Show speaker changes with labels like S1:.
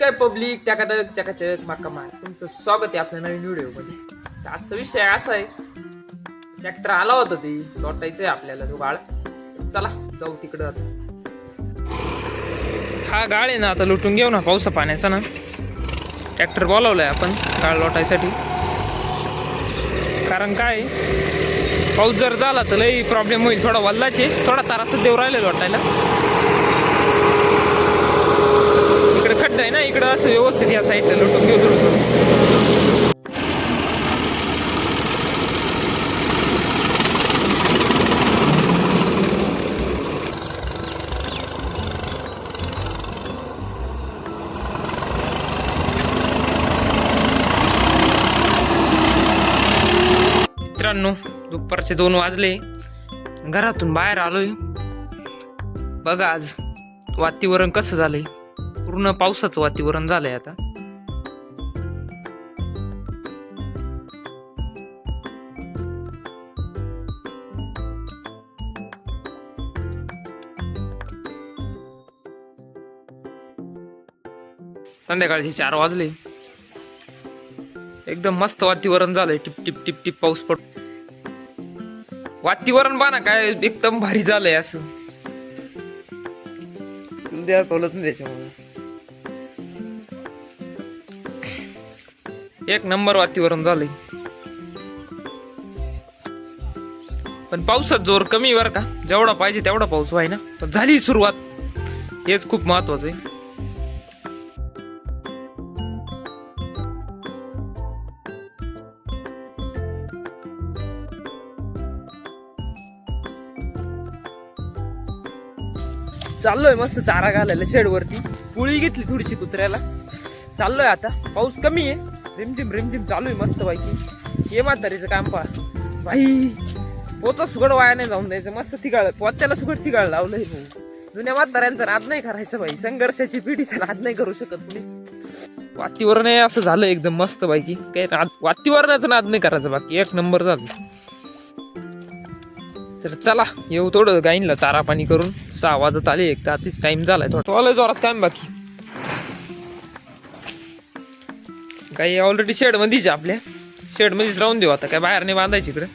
S1: काय पब्लिक चकाचक चकाचक माका मार तुमचं स्वागत आहे आपल्या नवीन व्हिडिओ मध्ये. आजचा विषय असा आहे, ट्रॅक्टर आला होता ते लोटायचंय आपल्याला तो गाळ. चला जाऊ तिकडं. आता हा गाळ आहे ना, आता लुटून घेऊ ना पावसा पाण्याचा ना. ट्रॅक्टर बोलावलाय आपण गाळ लोटायसाठी, कारण काय पाऊस जर झाला तर लई प्रॉब्लेम होईल. थोडा वल्लाचे थोडा तारासच देऊ राहिले लोटायला. इकडे खड्डा आहे ना, इकडं असं व्यवस्थित या साईडला लुटून घेऊ थोडं. मित्रांनो, दुपारचे 2 वाजले, घरातून बाहेर आलोय. बघा आज वातावरण कसं झालंय, पूर्ण पावसाचं वातावरण झालंय. आता संध्याकाळचे 4 वाजले, एकदम मस्त वातावरण झालंय. टिप टिप टिप टिप पाऊस पड. वातावरण बघा ना काय एकदम भारी झालंय. असं द्या कळत नाही त्याच्यामुळे. एक नंबर वातावरण झालंय. पण पावसात जोर कमी बर का, जेवढा पाहिजे तेवढा पाऊस व्हाय ना. पण झाली सुरुवात, हेच खूप महत्वाचं आहे. चाललोय मस्त चारा घालायला शेडवरती. पुळी घेतली थोडीशी कुत्र्याला. चाललोय आता, पाऊस कमी आहे, रिमझिम रिमझिम चालू आहे मस्त पैकी. ये म्हातारीचं काम पहा भाई, पोचा सुगड वाया नाही जाऊन द्यायचं. मस्त थिगाळ पोत्याला सुगड थिगाळ लावलंय. जुन्या म्हाताऱ्यांचा नाद नाही करायचं भाई, संघर्षाची पिढीचा नाद नाही करू शकत कुणी. वातावरण आहे असं झालं एकदम मस्त पैकी. काही वातावरणाचा नाद नाही करायचं, बाकी एक नंबर झालं. तर चला येऊ थोडं गाईंला चारा पाणी करून. 6 वाजत आले, एक तर आधीच टाइम झालाय थोडा जोरात काम बाकी. गाई ऑलरेडी शेड मध्येच, आपल्या शेड मध्येच राहून देऊ आता, काय बाहेर नाही बांधायची इकडे.